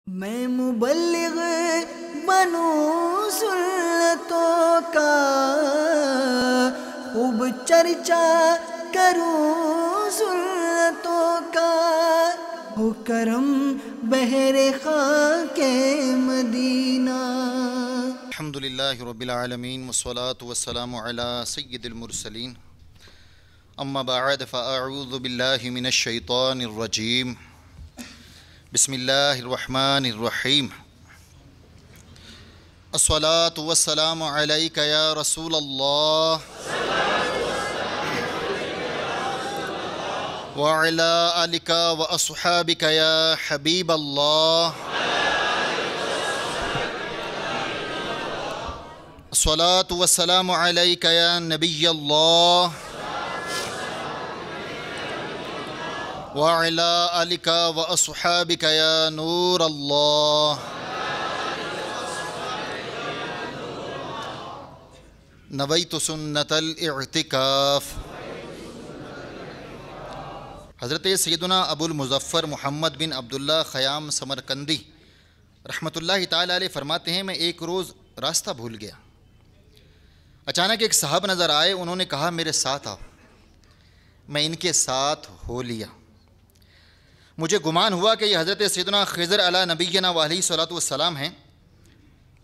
میں مبلغ بنوں سنتوں کا، خوب چرچا کروں سنتوں کا، ہو کرم بحر خاک مدینہ۔ الحمدللہ رب العالمین والصلاة والسلام علی سید المرسلین، اما بعد فاعوذ باللہ من الشیطان الرجیم، بسم اللہ الرحمن الرحیم۔ الصلاة والسلام علیک یا رسول اللہ وعلی آلک واصحابک یا حبیب اللہ۔ الصلاة والسلام علیک یا نبی اللہ وعلی آلک واصحابک یا نور اللہ۔ نویت سنت الاعتکاف۔ حضرت سیدنا ابو المظفر محمد بن عبداللہ خیام سمرقندی رحمۃ اللہ تعالی علیہ فرماتے ہیں، میں ایک روز راستہ بھول گیا، اچانک ایک صاحب نظر آئے، انہوں نے کہا میرے ساتھ آؤ، میں ان کے ساتھ ہو لیا۔ مجھے گمان ہوا کہ یہ حضرت سیدنا خضر علی نبینا علیہ الصلوۃ والسلام ہیں۔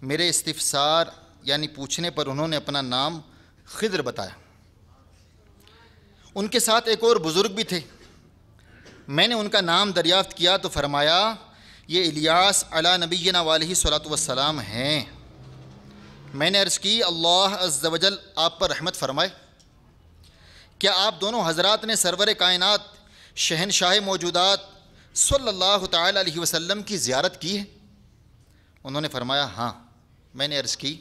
میرے استفسار یعنی پوچھنے پر انہوں نے اپنا نام خضر بتایا۔ ان کے ساتھ ایک اور بزرگ بھی تھے، میں نے ان کا نام دریافت کیا تو فرمایا یہ الیاس علی نبینا علیہ الصلوۃ والسلام ہیں۔ میں نے عرض کی اللہ عز و جل آپ پر رحمت فرمائے، کیا آپ دونوں حضرات نے سرور کائنات شہنشاہ موجودات صلی اللہ تعالی علیہ وسلم کی زیارت کی ہے؟ انہوں نے فرمایا ہاں۔ میں نے عرض کی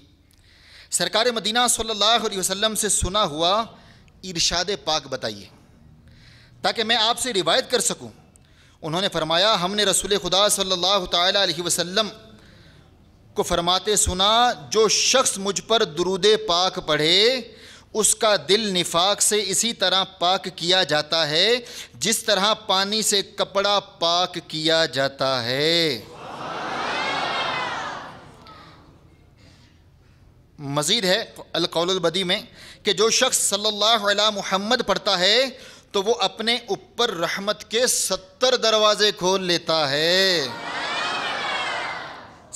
سرکار مدینہ صلی اللہ علیہ وسلم سے سنا ہوا ارشاد پاک بتائیے تاکہ میں آپ سے روایت کر سکوں۔ انہوں نے فرمایا ہم نے رسول خدا صلی اللہ تعالی علیہ وسلم کو فرماتے سنا، جو شخص مجھ پر درود پاک پڑھے اس کا دل نفاق سے اسی طرح پاک کیا جاتا ہے جس طرح پانی سے کپڑا پاک کیا جاتا ہے۔ مزید ہے القول البدی میں کہ جو شخص صلی اللہ علی محمد پڑھتا ہے تو وہ اپنے اوپر رحمت کے 70 دروازے کھول لیتا ہے۔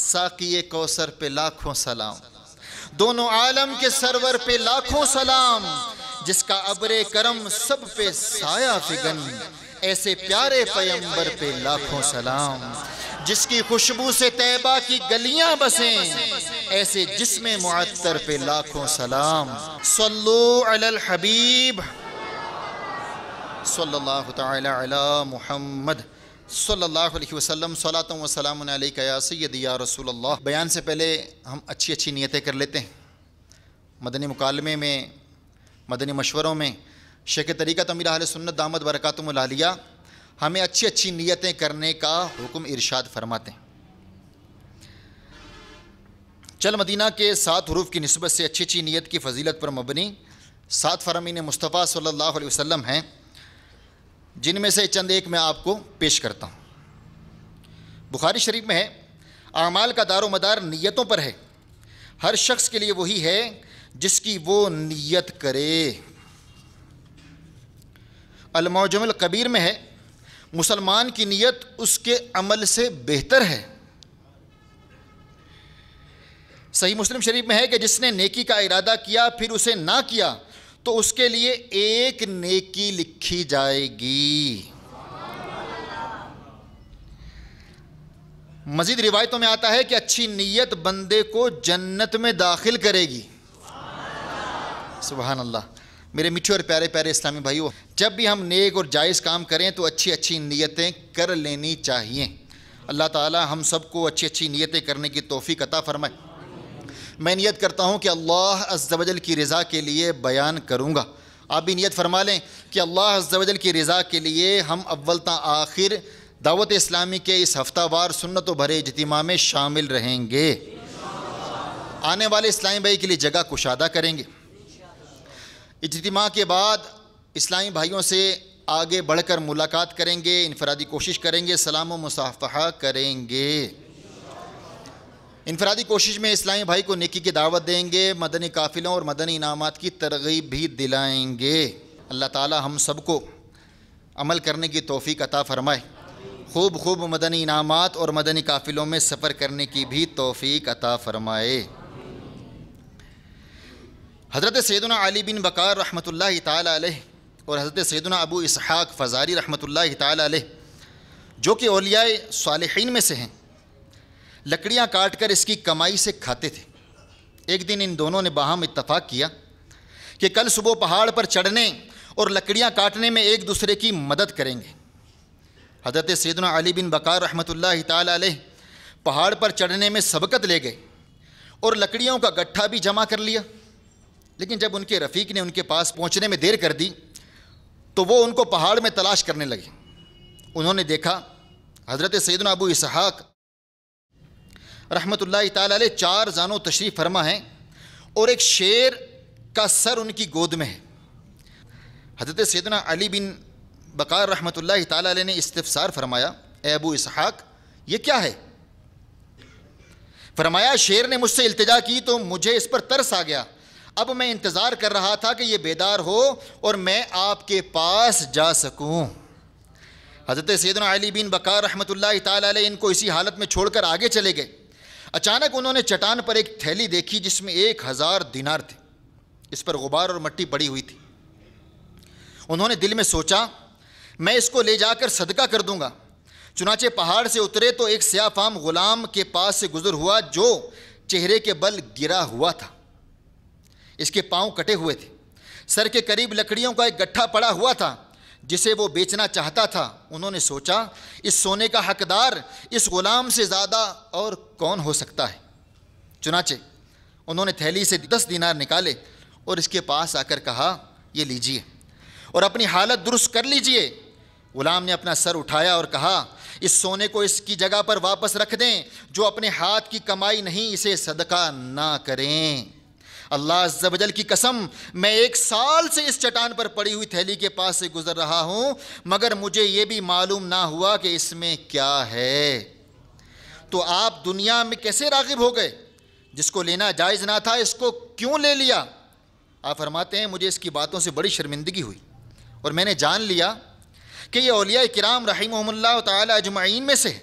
ساقی کوثر پہ لاکھوں سلام، دونوں عالم کے سرور پہ لاکھوں سلام، جس کا ابر کرم سب پہ سایہ فگن، ایسے پیارے پیمبر پہ لاکھوں سلام، جس کی خوشبو سے طیبہ کی گلیاں بسیں، ایسے جسم معطر پہ لاکھوں سلام۔ صلو علی الحبیب صلی اللہ تعالی علی محمد صلی اللہ علیہ وسلم۔ صلاۃ و سلام علیک یا سیدی یا رسول اللہ۔ بیان سے پہلے ہم اچھی نیتیں کر لیتے ہیں۔ مدنی مکالمے میں، مدنی مشوروں میں شیخ طریقت امیر اہل سنت دامت برکاتہم العالیہ ہمیں اچھی نیتیں کرنے کا حکم ارشاد فرماتے ہیں۔ چل مدینہ کے 7 حروف کی نسبت سے اچھی نیت کی فضیلت پر مبنی 7 فرامین مصطفیٰ صلی اللہ علیہ وسلم ہیں، جن میں سے چند ایک میں آپ کو پیش کرتا ہوں۔ بخاری شریف میں ہے اعمال کا دار و مدار نیتوں پر ہے، ہر شخص کے لیے وہی ہے جس کی وہ نیت کرے۔ المعجم الکبیر میں ہے مسلمان کی نیت اس کے عمل سے بہتر ہے۔ صحیح مسلم شریف میں ہے کہ جس نے نیکی کا ارادہ کیا پھر اسے نہ کیا تو اس کے لیے ایک نیکی لکھی جائے گی۔ مزید روایتوں میں آتا ہے کہ اچھی نیت بندے کو جنت میں داخل کرے گی۔ سبحان اللہ۔ میرے میٹھے اور پیارے پیارے اسلامی بھائیو، جب بھی ہم نیک اور جائز کام کریں تو اچھی نیتیں کر لینی چاہیے۔ اللہ تعالی ہم سب کو اچھی نیتیں کرنے کی توفیق عطا فرمائے۔ میں نیت کرتا ہوں کہ اللہ عز و جل کی رضا کے لیے بیان کروں گا۔ آپ بھی نیت فرما لیں کہ اللہ عز و جل کی رضا کے لیے ہم اول تا آخر دعوت اسلامی کے اس ہفتہ وار سنت و بھرے اجتماع میں شامل رہیں گے۔ آنے والے اسلامی بھائی کے لیے جگہ کشادہ کریں گے۔ اجتماع کے بعد اسلامی بھائیوں سے آگے بڑھ کر ملاقات کریں گے، انفرادی کوشش کریں گے، سلام و مصافحہ کریں گے۔ انفرادی کوشش میں اسلامی بھائی کو نیکی کی دعوت دیں گے، مدنی قافلوں اور مدنی انعامات کی ترغیب بھی دلائیں گے۔ اللہ تعالی ہم سب کو عمل کرنے کی توفیق عطا فرمائے، خوب خوب مدنی انعامات اور مدنی قافلوں میں سفر کرنے کی بھی توفیق عطا فرمائے۔ حضرت سیدنا علی بن بکار رحمۃ اللہ تعالی علیہ اور حضرت سیدنا ابو اسحاق فزاری رحمۃ اللہ تعالی علیہ، جو کہ اولیاء صالحین میں سے ہیں، لکڑیاں کاٹ کر اس کی کمائی سے کھاتے تھے۔ ایک دن ان دونوں نے باہم اتفاق کیا کہ کل صبح پہاڑ پر چڑھنے اور لکڑیاں کاٹنے میں ایک دوسرے کی مدد کریں گے۔ حضرت سیدنا علی بن بکار رحمۃ اللہ تعالی علیہ پہاڑ پر چڑھنے میں سبقت لے گئے اور لکڑیوں کا گٹھا بھی جمع کر لیا، لیکن جب ان کے رفیق نے ان کے پاس پہنچنے میں دیر کر دی تو وہ ان کو پہاڑ میں تلاش کرنے لگے۔ انہوں نے دیکھا حضرت سیدنا ابو اسحاق رحمۃ اللہ تعالی علیہ 4 زانوں تشریف فرما ہیں اور ایک شیر کا سر ان کی گود میں ہے۔ حضرت سیدنا علی بن بکار رحمۃ اللہ تعالی علیہ نے استفسار فرمایا، اے ابو اسحاق یہ کیا ہے؟ فرمایا شیر نے مجھ سے التجا کی تو مجھے اس پر ترس آ گیا، اب میں انتظار کر رہا تھا کہ یہ بیدار ہو اور میں آپ کے پاس جا سکوں۔ حضرت سیدنا علی بن بکار رحمۃ اللہ تعالی علیہ ان کو اسی حالت میں چھوڑ کر آگے چلے گئے۔ اچانک انہوں نے چٹان پر ایک تھیلی دیکھی جس میں 1000 دینار تھے، اس پر غبار اور مٹی پڑی ہوئی تھی۔ انہوں نے دل میں سوچا میں اس کو لے جا کر صدقہ کر دوں گا۔ چنانچہ پہاڑ سے اترے تو ایک سیاہ فام غلام کے پاس سے گزر ہوا جو چہرے کے بل گرا ہوا تھا، اس کے پاؤں کٹے ہوئے تھے، سر کے قریب لکڑیوں کا ایک گٹھا پڑا ہوا تھا جسے وہ بیچنا چاہتا تھا۔ انہوں نے سوچا اس سونے کا حقدار اس غلام سے زیادہ اور کون ہو سکتا ہے۔ چنانچہ انہوں نے تھیلی سے 10 دینار نکالے اور اس کے پاس آ کر کہا یہ لیجئے اور اپنی حالت درست کر لیجئے۔ غلام نے اپنا سر اٹھایا اور کہا اس سونے کو اس کی جگہ پر واپس رکھ دیں، جو اپنے ہاتھ کی کمائی نہیں اسے صدقہ نہ کریں۔ اللہ عز و جل کی قسم میں 1 سال سے اس چٹان پر پڑی ہوئی تھیلی کے پاس سے گزر رہا ہوں، مگر مجھے یہ بھی معلوم نہ ہوا کہ اس میں کیا ہے۔ تو آپ دنیا میں کیسے راغب ہو گئے؟ جس کو لینا جائز نہ تھا اس کو کیوں لے لیا؟ آپ فرماتے ہیں مجھے اس کی باتوں سے بڑی شرمندگی ہوئی اور میں نے جان لیا کہ یہ اولیاء کرام رحمہم اللہ تعالی اجمعین میں سے ہے،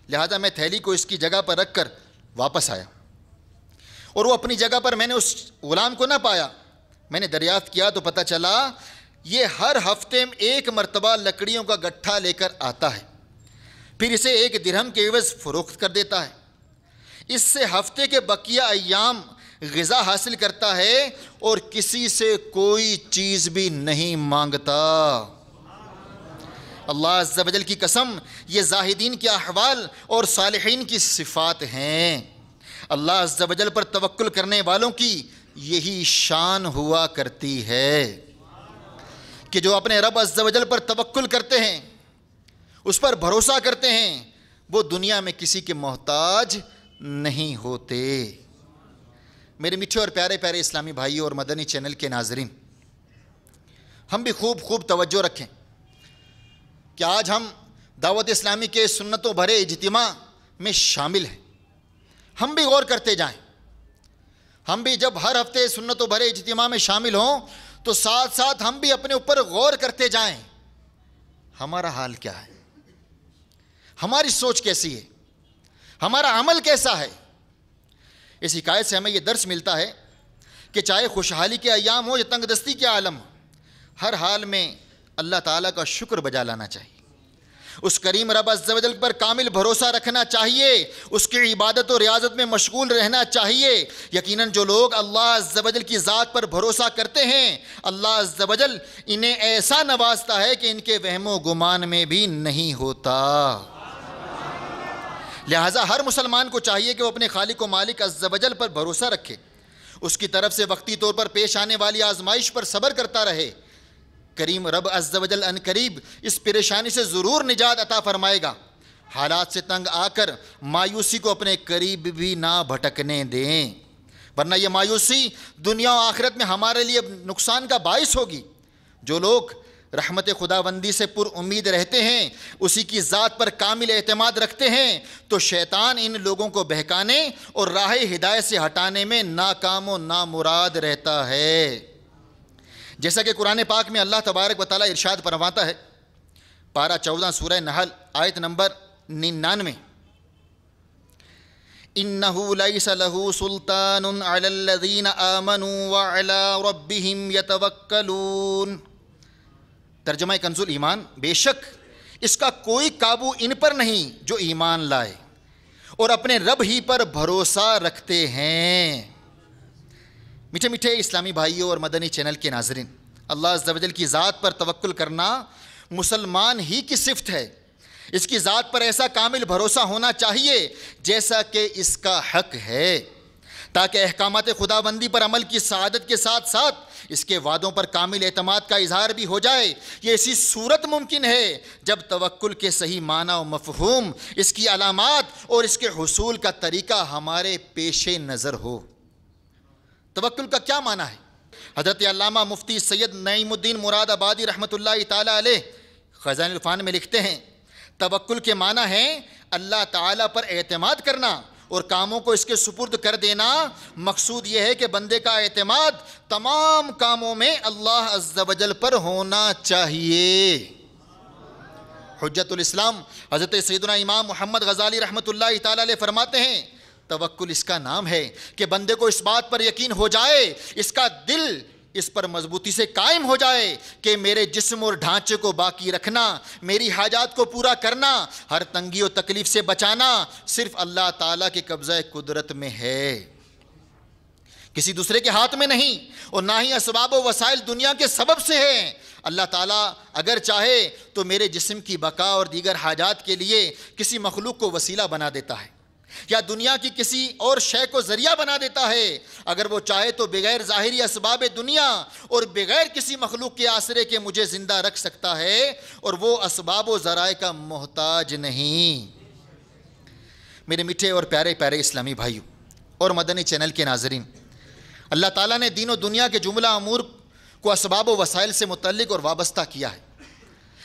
لہذا میں تھیلی کو اس کی جگہ پر رکھ کر واپس آیا اور وہ اپنی جگہ پر میں نے اس غلام کو نہ پایا۔ میں نے دریافت کیا تو پتہ چلا یہ ہر ہفتے میں 1 مرتبہ لکڑیوں کا گٹھا لے کر آتا ہے، پھر اسے 1 درہم کے عوض فروخت کر دیتا ہے، اس سے ہفتے کے بقیہ ایام غذا حاصل کرتا ہے اور کسی سے کوئی چیز بھی نہیں مانگتا۔ اللہ عز و جل کی قسم یہ زاہدین کے احوال اور صالحین کی صفات ہیں۔ اللہ عز و جل پر توکل کرنے والوں کی یہی شان ہوا کرتی ہے کہ جو اپنے رب عز و جل پر توکل کرتے ہیں، اس پر بھروسہ کرتے ہیں، وہ دنیا میں کسی کے محتاج نہیں ہوتے۔ میرے میٹھے اور پیارے پیارے اسلامی بھائی اور مدنی چینل کے ناظرین، ہم بھی خوب توجہ رکھیں کہ آج ہم دعوت اسلامی کے سنتوں بھرے اجتماع میں شامل ہیں۔ ہم بھی غور کرتے جائیں، ہم بھی جب ہر ہفتے سنتوں بھرے اجتماع میں شامل ہوں تو ساتھ ساتھ ہم بھی اپنے اوپر غور کرتے جائیں ہمارا حال کیا ہے، ہماری سوچ کیسی ہے، ہمارا عمل کیسا ہے۔ اس حکایت سے ہمیں یہ درس ملتا ہے کہ چاہے خوشحالی کے ایام ہو یا تنگ دستی کے عالم، ہر حال میں اللہ تعالیٰ کا شکر بجا لانا چاہیے، اس کریم رب عز و جل پر کامل بھروسہ رکھنا چاہیے، اس کی عبادت و ریاضت میں مشغول رہنا چاہیے۔ یقیناً جو لوگ اللہ عز و جل کی ذات پر بھروسہ کرتے ہیں، اللہ عز و جل انہیں ایسا نوازتا ہے کہ ان کے وہم و گمان میں بھی نہیں ہوتا۔ لہٰذا ہر مسلمان کو چاہیے کہ وہ اپنے خالق و مالک عز و جل پر بھروسہ رکھے، اس کی طرف سے وقتی طور پر پیش آنے والی آزمائش پر صبر کرتا رہے۔ کریم رب عز و جل ان قریب اس پریشانی سے ضرور نجات عطا فرمائے گا۔ حالات سے تنگ آ کر مایوسی کو اپنے قریب بھی نہ بھٹکنے دیں، ورنہ یہ مایوسی دنیا و آخرت میں ہمارے لیے نقصان کا باعث ہوگی۔ جو لوگ رحمت خداوندی سے پر امید رہتے ہیں، اسی کی ذات پر کامل اعتماد رکھتے ہیں، تو شیطان ان لوگوں کو بہکانے اور راہ ہدایت سے ہٹانے میں ناکام و نامراد رہتا ہے۔ جیسا کہ قرآن پاک میں اللہ تبارک و تعالیٰ ارشاد فرماتا ہے، پارہ 14 سورہ نحل آیت نمبر 99، إِنَّهُ لَيْسَ لَهُ سُلْطَانٌ عَلَى الَّذِينَ آمَنُوا وَعَلَى رَبِّهِمْ يَتَوَكَّلُونَ۔ ترجمہ کنز الایمان، بے شک اس کا کوئی قابو ان پر نہیں جو ایمان لائے اور اپنے رب ہی پر بھروسہ رکھتے ہیں۔ میٹھے میٹھے اسلامی بھائیوں اور مدنی چینل کے ناظرین، اللہ عز و جل کی ذات پر توکل کرنا مسلمان ہی کی صفت ہے۔ اس کی ذات پر ایسا کامل بھروسہ ہونا چاہیے جیسا کہ اس کا حق ہے، تاکہ احکامات خداوندی پر عمل کی سعادت کے ساتھ ساتھ اس کے وعدوں پر کامل اعتماد کا اظہار بھی ہو جائے۔ یہ اسی صورت ممکن ہے جب توکل کے صحیح معنی و مفہوم، اس کی علامات اور اس کے حصول کا طریقہ ہمارے پیش نظر ہو۔ توکل کا کیا معنی ہے؟ حضرت علامہ مفتی سید نعیم الدین مراد آبادی رحمۃ اللہ تعالیٰ علیہ خزائن العرفان میں لکھتے ہیں، توکل کے معنی ہے اللہ تعالیٰ پر اعتماد کرنا اور کاموں کو اس کے سپرد کر دینا۔ مقصود یہ ہے کہ بندے کا اعتماد تمام کاموں میں اللہ عز و جل پر ہونا چاہیے۔ حجت الاسلام حضرت سیدنا امام محمد غزالی رحمۃ اللہ تعالیٰ علیہ فرماتے ہیں، توکل اس کا نام ہے کہ بندے کو اس بات پر یقین ہو جائے، اس کا دل اس پر مضبوطی سے قائم ہو جائے کہ میرے جسم اور ڈھانچے کو باقی رکھنا، میری حاجات کو پورا کرنا، ہر تنگی و تکلیف سے بچانا صرف اللہ تعالیٰ کے قبضہ قدرت میں ہے، کسی دوسرے کے ہاتھ میں نہیں، اور نہ ہی اسباب و وسائل دنیا کے سبب سے ہیں۔ اللہ تعالیٰ اگر چاہے تو میرے جسم کی بقا اور دیگر حاجات کے لیے کسی مخلوق کو وسیلہ بنا دیتا ہے، یا دنیا کی کسی اور شے کو ذریعہ بنا دیتا ہے۔ اگر وہ چاہے تو بغیر ظاہری اسباب دنیا اور بغیر کسی مخلوق کے آسرے کے مجھے زندہ رکھ سکتا ہے، اور وہ اسباب و ذرائع کا محتاج نہیں۔ میرے میٹھے اور پیارے پیارے اسلامی بھائیوں اور مدنی چینل کے ناظرین، اللہ تعالیٰ نے دین و دنیا کے جملہ امور کو اسباب و وسائل سے متعلق اور وابستہ کیا ہے۔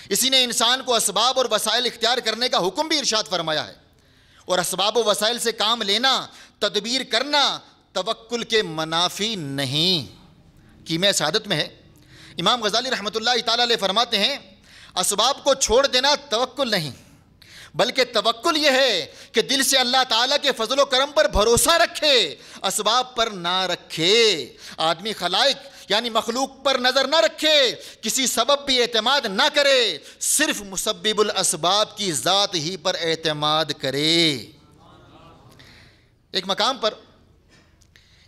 اسی نے انسان کو اسباب اور وسائل اختیار کرنے کا حکم بھی ارشاد فرمایا ہے، اور اسباب و وسائل سے کام لینا، تدبیر کرنا توکل کے منافی نہیں۔ کیمیا سعادت میں ہے، امام غزالی رحمۃ اللہ تعالیٰ علیہ فرماتے ہیں، اسباب کو چھوڑ دینا توکل نہیں، بلکہ توکل یہ ہے کہ دل سے اللہ تعالیٰ کے فضل و کرم پر بھروسہ رکھے، اسباب پر نہ رکھے۔ آدمی خلائق یعنی مخلوق پر نظر نہ رکھے، کسی سبب بھی اعتماد نہ کرے، صرف مسبب الاسباب کی ذات ہی پر اعتماد کرے۔ ایک مقام پر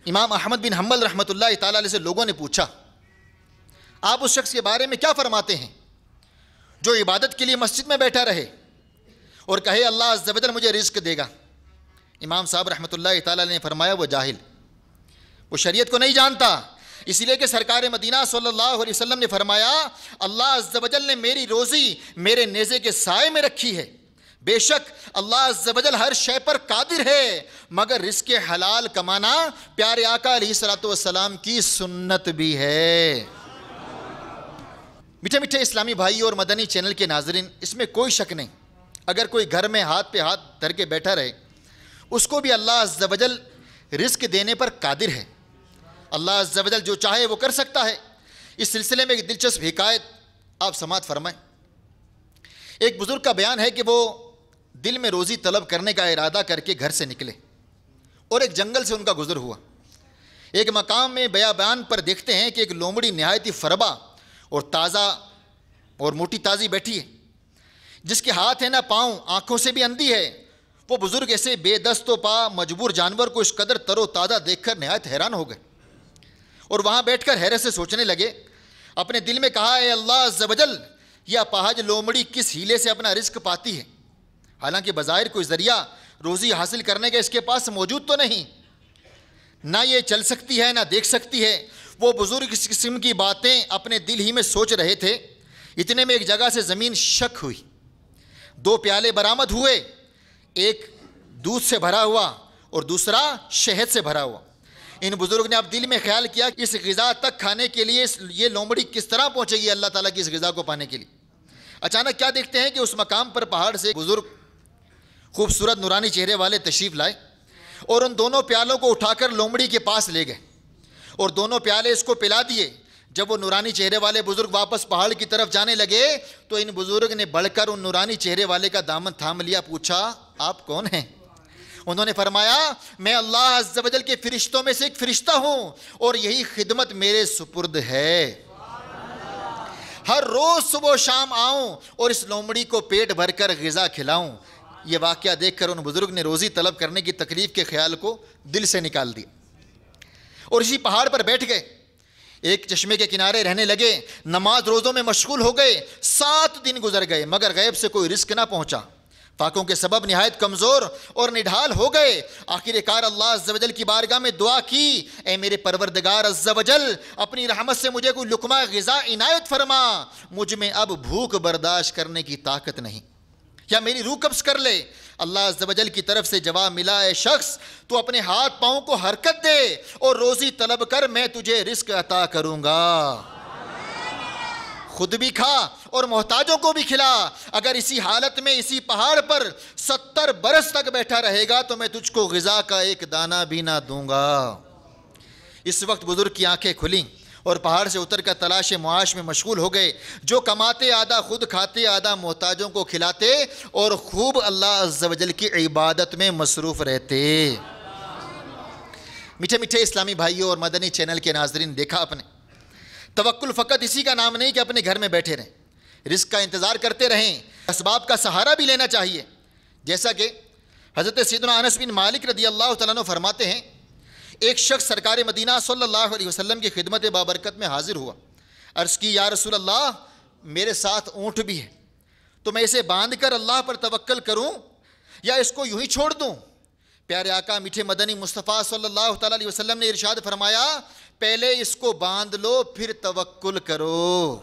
امام احمد بن حنبل رحمۃ اللہ تعالیٰ علیہ سے لوگوں نے پوچھا، آپ اس شخص کے بارے میں کیا فرماتے ہیں جو عبادت کے لیے مسجد میں بیٹھا رہے اور کہے اللہ عز و جل مجھے رزق دے گا؟ امام صاحب رحمۃ اللہ تعالیٰ علیہ نے فرمایا، وہ جاہل، وہ شریعت کو نہیں جانتا، اس لیے کہ سرکار مدینہ صلی اللہ علیہ وسلم نے فرمایا، اللہ عز و جل نے میری روزی میرے نیزے کے سائے میں رکھی ہے، بے شک اللہ عز و جل ہر شے پر قادر ہے، مگر رزق حلال کمانا پیارے آقا علیہ الصلوۃ والسلام کی سنت بھی ہے۔ میٹھے میٹھے اسلامی بھائی اور مدنی چینل کے ناظرین، اس میں کوئی شک نہیں، اگر کوئی گھر میں ہاتھ پہ ہاتھ دھر کے بیٹھا رہے، اس کو بھی اللہ عز و جل رزق دینے پر قادر ہے۔ اللہ عز و جل جو چاہے وہ کر سکتا ہے۔ اس سلسلے میں ایک دلچسپ حکایت آپ سماعت فرمائیں۔ ایک بزرگ کا بیان ہے کہ وہ دل میں روزی طلب کرنے کا ارادہ کر کے گھر سے نکلے اور ایک جنگل سے ان کا گزر ہوا۔ ایک مقام میں بیابان پر دیکھتے ہیں کہ ایک لومڑی نہایت ہی فربا اور تازہ اور موٹی تازی بیٹھی ہے، جس کے ہاتھ ہے نہ پاؤں، آنکھوں سے بھی اندھی ہے۔ وہ بزرگ ایسے بے دست و پا مجبور جانور کو اس قدر تر و تازہ دیکھ کر نہایت حیران ہو گئے، اور وہاں بیٹھ کر حیرت سے سوچنے لگے۔ اپنے دل میں کہا، اے اللہ عز و جل، یہ اپاہج لومڑی کس ہیلے سے اپنا رزق پاتی ہے؟ حالانکہ بظاہر کوئی ذریعہ روزی حاصل کرنے کا اس کے پاس موجود تو نہیں، نہ یہ چل سکتی ہے نہ دیکھ سکتی ہے۔ وہ بزرگ اس قسم کی باتیں اپنے دل ہی میں سوچ رہے تھے، اتنے میں ایک جگہ سے زمین شک ہوئی، 2 پیالے برآمد ہوئے، ایک دودھ سے بھرا ہوا اور دوسرا شہد سے بھرا ہوا۔ ان بزرگ نے اب دل میں خیال کیا کہ اس غذا تک کھانے کے لیے یہ لومڑی کس طرح پہنچے گی اللہ تعالیٰ کی اس غذا کو پانے کے لیے۔ اچانک کیا دیکھتے ہیں کہ اس مقام پر پہاڑ سے بزرگ خوبصورت نورانی چہرے والے تشریف لائے اور ان دونوں پیالوں کو اٹھا کر لومڑی کے پاس لے گئے اور دونوں پیالے اس کو پلا دیے۔ جب وہ نورانی چہرے والے بزرگ واپس پہاڑ کی طرف جانے لگے تو ان بزرگ نے بڑھ کر ان نورانی چہرے والے کا دامن تھام لیا، پوچھا آپ کون ہیں؟ انہوں نے فرمایا میں اللہ عز و جل کے فرشتوں میں سے ایک فرشتہ ہوں اور یہی خدمت میرے سپرد ہے، ہر روز صبح و شام آؤں اور اس لومڑی کو پیٹ بھر کر غذا کھلاؤں۔ یہ واقعہ دیکھ کر ان بزرگ نے روزی طلب کرنے کی تکلیف کے خیال کو دل سے نکال دیا اور اسی پہاڑ پر بیٹھ گئے، ایک چشمے کے کنارے رہنے لگے، نماز روزوں میں مشغول ہو گئے۔ 7 دن گزر گئے مگر غیب سے کوئی رزق نہ پہنچا، فاقوں کے سبب نہایت کمزور اور نڈھال ہو گئے۔ آخر کار اللہ عز و جل کی بارگاہ میں دعا کی، اے میرے پروردگار عز و جل، اپنی رحمت سے مجھے کوئی لقمہ غذا عنایت فرما، مجھ میں اب بھوک برداشت کرنے کی طاقت نہیں، یا میری روح قبض کر لے۔ اللہ عز و جل کی طرف سے جواب ملا، اے شخص تو اپنے ہاتھ پاؤں کو حرکت دے اور روزی طلب کر، میں تجھے رزق عطا کروں گا، خود بھی کھا اور محتاجوں کو بھی کھلا۔ اگر اسی حالت میں اسی پہاڑ پر 70 برس تک بیٹھا رہے گا تو میں تجھ کو غذا کا ایک دانہ بھی نہ دوں گا۔ اس وقت بزرگ کی آنکھیں کھلیں اور پہاڑ سے اتر کر تلاش معاش میں مشغول ہو گئے، جو کماتے آدھا خود کھاتے آدھا محتاجوں کو کھلاتے اور خوب اللہ عز و جل کی عبادت میں مصروف رہتے۔ میٹھے میٹھے اسلامی بھائیوں اور مدنی چینل کے ناظرین، دیکھا آپ نے، توکل فقط اسی کا نام نہیں کہ اپنے گھر میں بیٹھے رہیں، رزق کا انتظار کرتے رہیں، اسباب کا سہارا بھی لینا چاہیے۔ جیسا کہ حضرت سیدنا انس بن مالک رضی اللہ تعالیٰ عنہ فرماتے ہیں، ایک شخص سرکار مدینہ صلی اللہ علیہ وسلم کی خدمت بابرکت میں حاضر ہوا، عرض کی یا رسول اللہ میرے ساتھ اونٹ بھی ہے، تو میں اسے باندھ کر اللہ پر توکل کروں یا اس کو یوں ہی چھوڑ دوں؟ پیارے آقا میٹھے مدنی مصطفیٰ صلی اللہ تعالیٰ علیہ وسلم نے ارشاد فرمایا، پہلے اس کو باندھ لو پھر توکل کرو۔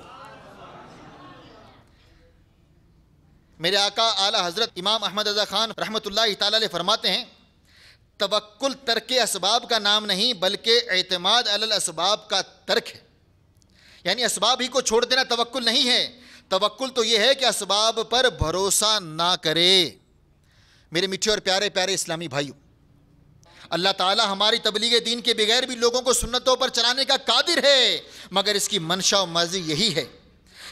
میرے آقا اعلیٰ حضرت امام احمد رضا خان رحمۃ اللہ تعالیٰ علیہ فرماتے ہیں، توکل ترک اسباب کا نام نہیں بلکہ اعتماد علی الاسباب کا ترک ہے، یعنی اسباب ہی کو چھوڑ دینا توکل نہیں ہے۔ توکل تو یہ ہے کہ اسباب پر بھروسہ نہ کرے۔ میرے میٹھے اور پیارے پیارے اسلامی بھائیوں، اللہ تعالی ہماری تبلیغ دین کے بغیر بھی لوگوں کو سنتوں پر چلانے کا قادر ہے، مگر اس کی منشا و مرضی یہی ہے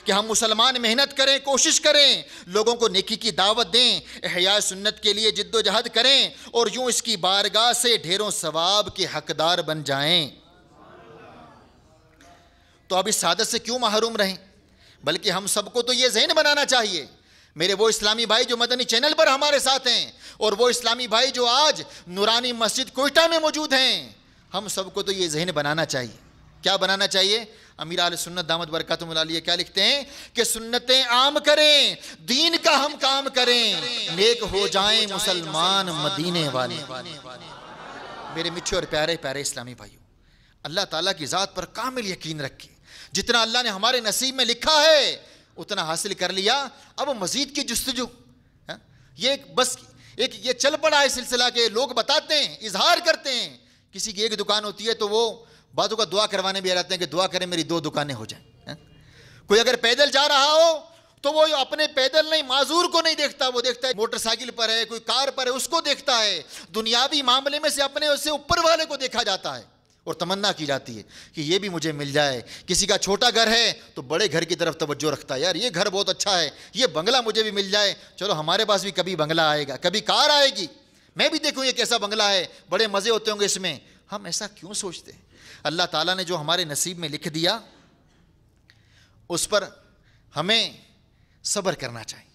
کہ ہم مسلمان محنت کریں، کوشش کریں، لوگوں کو نیکی کی دعوت دیں، احیاء سنت کے لیے جد و جہد کریں اور یوں اس کی بارگاہ سے ڈھیروں ثواب کے حقدار بن جائیں۔ تو اب اس سعادت سے کیوں محروم رہیں؟ بلکہ ہم سب کو تو یہ ذہن بنانا چاہیے، میرے وہ اسلامی بھائی جو مدنی چینل پر ہمارے ساتھ ہیں اور وہ اسلامی بھائی جو آج نورانی مسجد کوئٹہ میں موجود ہیں، ہم سب کو تو یہ ذہن بنانا چاہیے۔ کیا بنانا چاہیے؟ امیر اہل سنت دامت برکاتہم العالیہ کیا لکھتے ہیں کہ سنتیں عام کریں، دین کا ہم کام کریں، نیک ہو جائیں مسلمان مدینے والے۔ میرے میٹھے اور پیارے پیارے اسلامی بھائیوں، اللہ تعالیٰ کی ذات پر کامل یقین رکھیں، جتنا اللہ نے ہمارے نصیب میں لکھا ہے اتنا حاصل کر لیا، اب مزید کی جستجو، یہ بس یہ چل پڑا ہے سلسلہ کہ لوگ بتاتے ہیں، اظہار کرتے ہیں، کسی کی ایک دکان ہوتی ہے تو وہ بعضوں کا دعا کروانے بھی آتے ہیں کہ دعا کریں میری 2 دکانیں ہو جائیں۔ کوئی اگر پیدل جا رہا ہو تو وہ اپنے پیدل نہیں معذور کو نہیں دیکھتا، وہ دیکھتا ہے موٹر سائیکل پر ہے، کوئی کار پر ہے، اس کو دیکھتا ہے۔ دنیاوی معاملے میں سے اپنے اس سے اوپر والے کو دیکھا جاتا ہے اور تمنا کی جاتی ہے کہ یہ بھی مجھے مل جائے۔ کسی کا چھوٹا گھر ہے تو بڑے گھر کی طرف توجہ رکھتا ہے، یار یہ گھر بہت اچھا ہے، یہ بنگلہ مجھے بھی مل جائے، چلو ہمارے پاس بھی کبھی بنگلہ آئے گا، کبھی کار آئے گی، میں بھی دیکھوں یہ کیسا بنگلہ ہے، بڑے مزے ہوتے ہوں گے اس میں۔ ہم ایسا کیوں سوچتے ہیں؟ اللہ تعالیٰ نے جو ہمارے نصیب میں لکھ دیا اس پر ہمیں صبر کرنا چاہیے،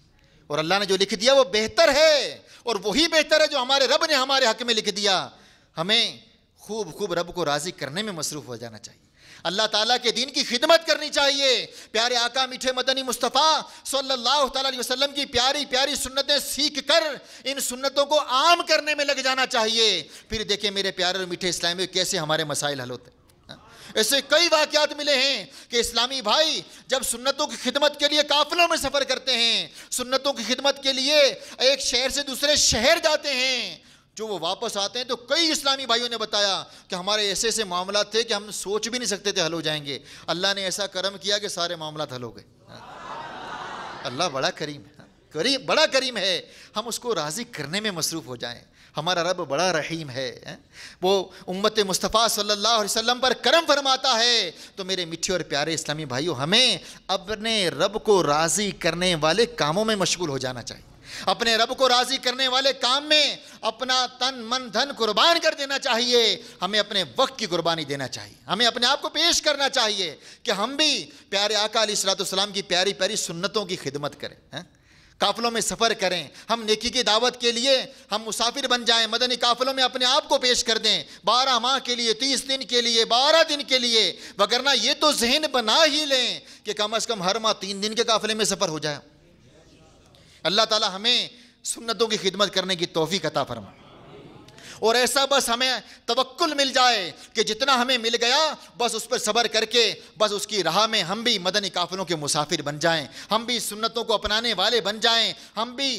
اور اللہ نے جو لکھ دیا وہ بہتر ہے، اور وہی بہتر ہے جو ہمارے رب نے ہمارے حق میں لکھ دیا۔ ہمیں خوب خوب رب کو راضی کرنے میں مصروف ہو جانا چاہیے، اللہ تعالیٰ کے دین کی خدمت کرنی چاہیے، پیارے آقا میٹھے مدنی مصطفیٰ صلی اللہ تعالیٰ علیہ وسلم کی پیاری پیاری سنتیں سیکھ کر ان سنتوں کو عام کرنے میں لگ جانا چاہیے۔ پھر دیکھیں میرے پیارے اور میٹھے اسلامی کیسے ہمارے مسائل حل ہوتے ہیں۔ ایسے کئی واقعات ملے ہیں کہ اسلامی بھائی جب سنتوں کی خدمت کے لیے قافلوں میں سفر کرتے ہیں، سنتوں کی خدمت کے لیے ایک شہر سے دوسرے شہر جاتے ہیں، جو وہ واپس آتے ہیں تو کئی اسلامی بھائیوں نے بتایا کہ ہمارے ایسے ایسے معاملات تھے کہ ہم سوچ بھی نہیں سکتے تھے حل ہو جائیں گے، اللہ نے ایسا کرم کیا کہ سارے معاملات حل ہو گئے۔ اللہ بڑا کریم ہے، بڑا کریم ہے، ہم اس کو راضی کرنے میں مصروف ہو جائیں۔ ہمارا رب بڑا رحیم ہے، وہ امت مصطفیٰ صلی اللہ علیہ وسلم پر کرم فرماتا ہے۔ تو میرے میٹھے اور پیارے اسلامی بھائیوں، ہمیں اپنے رب کو راضی کرنے والے کاموں میں مشغول ہو جانا چاہیے، اپنے رب کو راضی کرنے والے کام میں اپنا تن من دھن قربان کر دینا چاہیے، ہمیں اپنے وقت کی قربانی دینا چاہیے، ہمیں اپنے آپ کو پیش کرنا چاہیے کہ ہم بھی پیارے آقا علیہ الصلوۃ والسلام کی پیاری پیاری سنتوں کی خدمت کریں، قافلوں میں سفر کریں، ہم نیکی کی دعوت کے لیے ہم مسافر بن جائیں، مدنی قافلوں میں اپنے آپ کو پیش کر دیں، 12 ماہ کے لیے، 30 دن کے لیے، 12 دن کے لیے، وگرنہ یہ تو ذہن بنا ہی لیں کہ کم از کم ہر ماہ 3 دن کے قافلے میں سفر ہو جائے۔ اللہ تعالی ہمیں سنتوں کی خدمت کرنے کی توفیق عطا فرمائے، اور ایسا بس ہمیں توکل مل جائے کہ جتنا ہمیں مل گیا بس اس پر صبر کر کے بس اس کی راہ میں ہم بھی مدنی قافلوں کے مسافر بن جائیں، ہم بھی سنتوں کو اپنانے والے بن جائیں، ہم بھی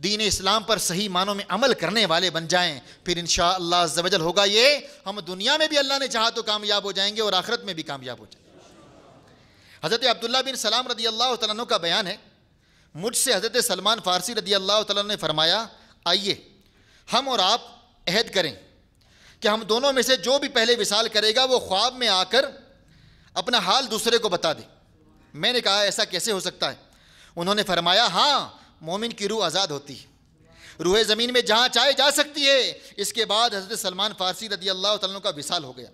دین اسلام پر صحیح معنوں میں عمل کرنے والے بن جائیں۔ پھر انشاءاللہ عز و جل ہوگا یہ، ہم دنیا میں بھی اللہ نے چاہا تو کامیاب ہو جائیں گے اور آخرت میں بھی کامیاب ہو جائیں گے۔ حضرت عبداللہ بن سلام رضی اللہ تعالیٰ عنہ کا بیان ہے، مجھ سے حضرت سلمان فارسی رضی اللہ تعالیٰ عنہ نے فرمایا، آئیے ہم اور آپ عہد کریں کہ ہم دونوں میں سے جو بھی پہلے وصال کرے گا وہ خواب میں آ کر اپنا حال دوسرے کو بتا دے۔ میں نے کہا ایسا کیسے ہو سکتا ہے؟ انہوں نے فرمایا، ہاں، مومن کی روح آزاد ہوتی ہے، روح زمین میں جہاں چاہے جا سکتی ہے۔ اس کے بعد حضرت سلمان فارسی رضی اللہ تعالیٰ عنہ کا وصال ہو گیا۔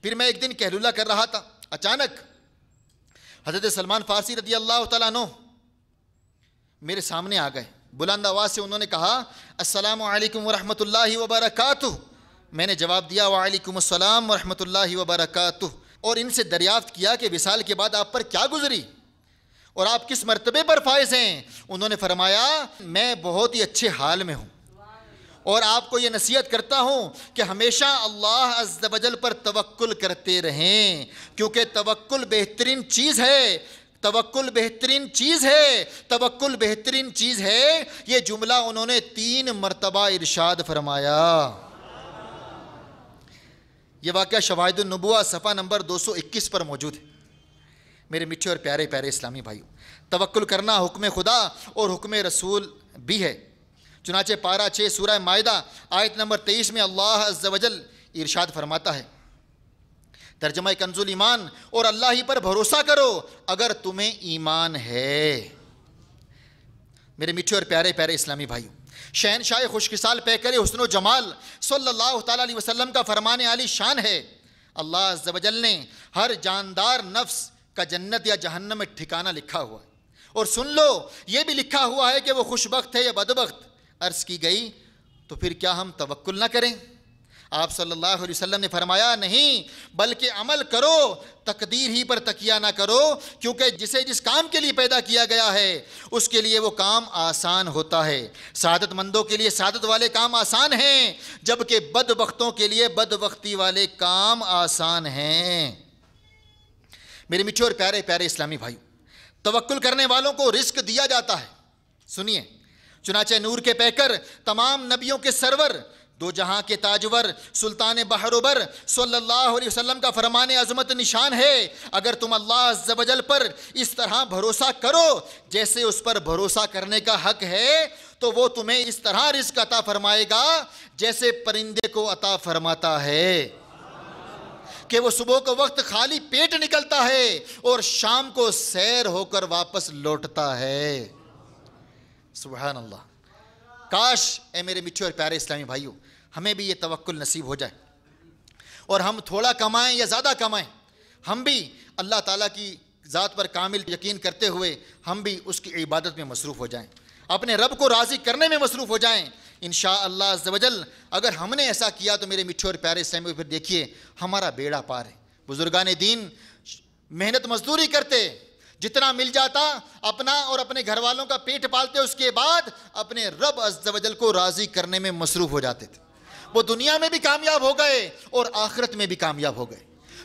پھر میں ایک دن کہلولہ کر رہا تھا، اچانک حضرت سلمان فارسی رضی اللہ تعالیٰ عنہ میرے سامنے آ گئے، بلند آواز سے انہوں نے کہا، السلام علیکم ورحمۃ اللہ وبرکاتہ۔ میں نے جواب دیا، وعلیکم السلام ورحمۃ اللہ وبرکاتہ، اور ان سے دریافت کیا کہ وصال کے بعد آپ پر کیا گزری اور آپ کس مرتبے پر فائز ہیں؟ انہوں نے فرمایا، میں بہت ہی اچھے حال میں ہوں، اور آپ کو یہ نصیحت کرتا ہوں کہ ہمیشہ اللہ عز و جل پر توکل کرتے رہیں، کیونکہ توکل بہترین چیز ہے، توکل بہترین چیز ہے، توکل بہترین چیز ہے۔ یہ جملہ انہوں نے 3 مرتبہ ارشاد فرمایا۔ یہ واقعہ شواہد النبوہ صفحہ نمبر 221 پر موجود ہے۔ میرے میٹھے اور پیارے پیارے اسلامی بھائیوں، توکل کرنا حکم خدا اور حکم رسول بھی ہے۔ چنانچہ پارہ 6 سورہ مائدہ آیت نمبر 23 میں اللہ عز و جل ارشاد فرماتا ہے، ترجمہ کنز ایمان، اور اللہ ہی پر بھروسہ کرو اگر تمہیں ایمان ہے۔ میرے میٹھے اور پیارے پیارے اسلامی بھائیوں، شہنشاہ خوش خصال پیکر حسن و جمال صلی اللہ تعالیٰ علیہ وسلم کا فرمان عالی شان ہے، اللہ عز و جل نے ہر جاندار نفس کا جنت یا جہنم میں ٹھکانہ لکھا ہوا ہے، اور سن لو یہ بھی لکھا ہوا ہے کہ وہ خوش بخت ہے یا بدبخت۔ عرض کی گئی، تو پھر کیا ہم توکل نہ کریں؟ آپ صلی اللہ علیہ وسلم نے فرمایا، نہیں، بلکہ عمل کرو، تقدیر ہی پر تکیہ نہ کرو، کیونکہ جسے جس کام کے لیے پیدا کیا گیا ہے اس کے لیے وہ کام آسان ہوتا ہے۔ سعادت مندوں کے لیے سعادت والے کام آسان ہیں، جبکہ بدبختوں کے لیے بدبختی والے کام آسان ہیں۔ میرے میٹھے اور پیارے پیارے اسلامی بھائیو، توکل کرنے والوں کو رزق دیا جاتا ہے۔ سنیے، چنانچہ نور کے پیکر، تمام نبیوں کے سرور، دو جہاں کے تاجور، سلطان بحر و بر صلی اللہ علیہ وسلم کا فرمان عظمت نشان ہے، اگر تم اللہ عز و جل پر اس طرح بھروسہ کرو جیسے اس پر بھروسہ کرنے کا حق ہے، تو وہ تمہیں اس طرح رزق عطا فرمائے گا جیسے پرندے کو عطا فرماتا ہے، کہ وہ صبح کو وقت خالی پیٹ نکلتا ہے اور شام کو سیر ہو کر واپس لوٹتا ہے۔ سبحان اللہ۔ کاش اے میرے میٹھے اور پیارے اسلامی بھائیوں، ہمیں بھی یہ توکل نصیب ہو جائے، اور ہم تھوڑا کمائیں یا زیادہ کمائیں، ہم بھی اللہ تعالیٰ کی ذات پر کامل یقین کرتے ہوئے ہم بھی اس کی عبادت میں مصروف ہو جائیں، اپنے رب کو راضی کرنے میں مصروف ہو جائیں۔ انشاءاللہ عز و جل اگر ہم نے ایسا کیا تو میرے میٹھے اور پیارے اسلامی پھر دیکھیے ہمارا بیڑا پار ہے۔ بزرگان دین محنت مزدوری کرتے، جتنا مل جاتا اپنا اور اپنے گھر والوں کا پیٹ پالتے، اس کے بعد اپنے رب عز و جل کو راضی کرنے میں مصروف ہو جاتے تھے۔ وہ دنیا میں بھی کامیاب ہو گئے اور آخرت میں بھی کامیاب ہو گئے۔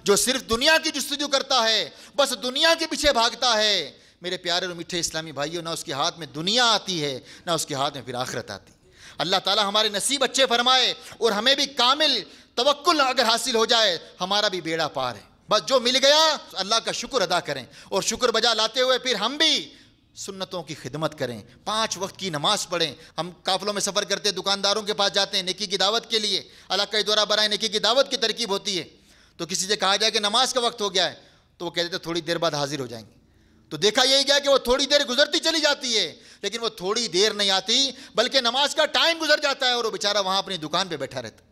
جو صرف دنیا کی جستجو کرتا ہے، بس دنیا کے پیچھے بھاگتا ہے، میرے پیارے اور میٹھے اسلامی بھائیوں، نہ اس کے ہاتھ میں دنیا آتی ہے نہ اس کے ہاتھ میں پھر آخرت آتی۔ اللہ تعالی ہمارے نصیب اچھے فرمائے اور ہمیں بھی کامل توکل اگر حاصل ہو جائے ہمارا بھی بیڑا پار ہے. بس جو مل گیا اللہ کا شکر ادا کریں اور شکر بجا لاتے ہوئے پھر ہم بھی سنتوں کی خدمت کریں, 5 وقت کی نماز پڑھیں. ہم قافلوں میں سفر کرتے ہیں, دکانداروں کے پاس جاتے ہیں نیکی کی دعوت کے لیے, اللہ کا دورہ برائے نیکی کی دعوت کی ترکیب ہوتی ہے. تو کسی سے کہا جائے کہ نماز کا وقت ہو گیا ہے تو وہ کہتے تھے تھوڑی دیر بعد حاضر ہو جائیں گے. تو دیکھا یہی گیا کہ وہ تھوڑی دیر گزرتی چلی جاتی ہے لیکن وہ تھوڑی دیر نہیں آتی بلکہ نماز کا ٹائم گزر جاتا ہے اور وہ بیچارہ وہاں اپنی دکان پہ بیٹھا رہتا.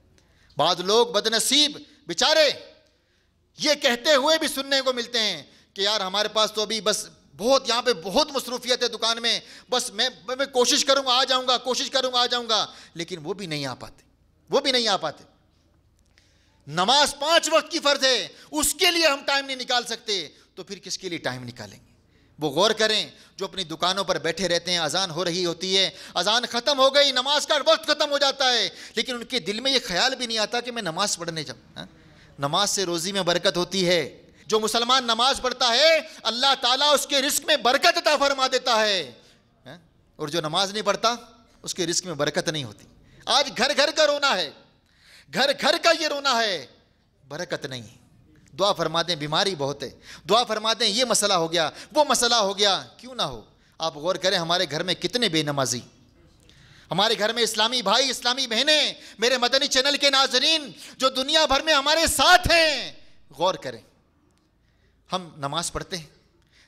بعض لوگ بدنصیب بیچارے یہ کہتے ہوئے بھی سننے کو ملتے ہیں کہ یار ہمارے پاس تو ابھی بس بہت یہاں پہ بہت مصروفیت ہے دکان میں, بس میں کوشش کروں گا آ جاؤں گا, کوشش کروں گا آ جاؤں گا, لیکن وہ بھی نہیں آ پاتے. نماز 5 وقت کی فرض ہے, اس کے لیے ہم ٹائم نہیں نکال سکتے تو پھر کس کے لیے ٹائم نکالیں گے؟ وہ غور کریں جو اپنی دکانوں پر بیٹھے رہتے ہیں, اذان ہو رہی ہوتی ہے, اذان ختم ہو گئی, نماز کا وقت ختم ہو جاتا ہے لیکن ان کے دل میں یہ خیال بھی نہیں آتا کہ میں نماز پڑھنے جاؤں. نماز سے روزی میں برکت ہوتی ہے. جو مسلمان نماز پڑھتا ہے اللہ تعالیٰ اس کے رزق میں برکت عطا فرما دیتا ہے, اور جو نماز نہیں پڑھتا اس کے رزق میں برکت نہیں ہوتی. آج گھر گھر کا رونا ہے, گھر گھر کا یہ رونا ہے, برکت نہیں. دعا فرما دیں, بیماری بہت ہے, دعا فرما دیں یہ مسئلہ ہو گیا, وہ مسئلہ ہو گیا, کیوں نہ ہو. آپ غور کریں ہمارے گھر میں کتنے بے نمازی, ہمارے گھر میں اسلامی بھائی اسلامی بہنیں, میرے مدنی چینل کے ناظرین جو دنیا بھر میں ہمارے ساتھ ہیں, غور کریں ہم نماز پڑھتے ہیں؟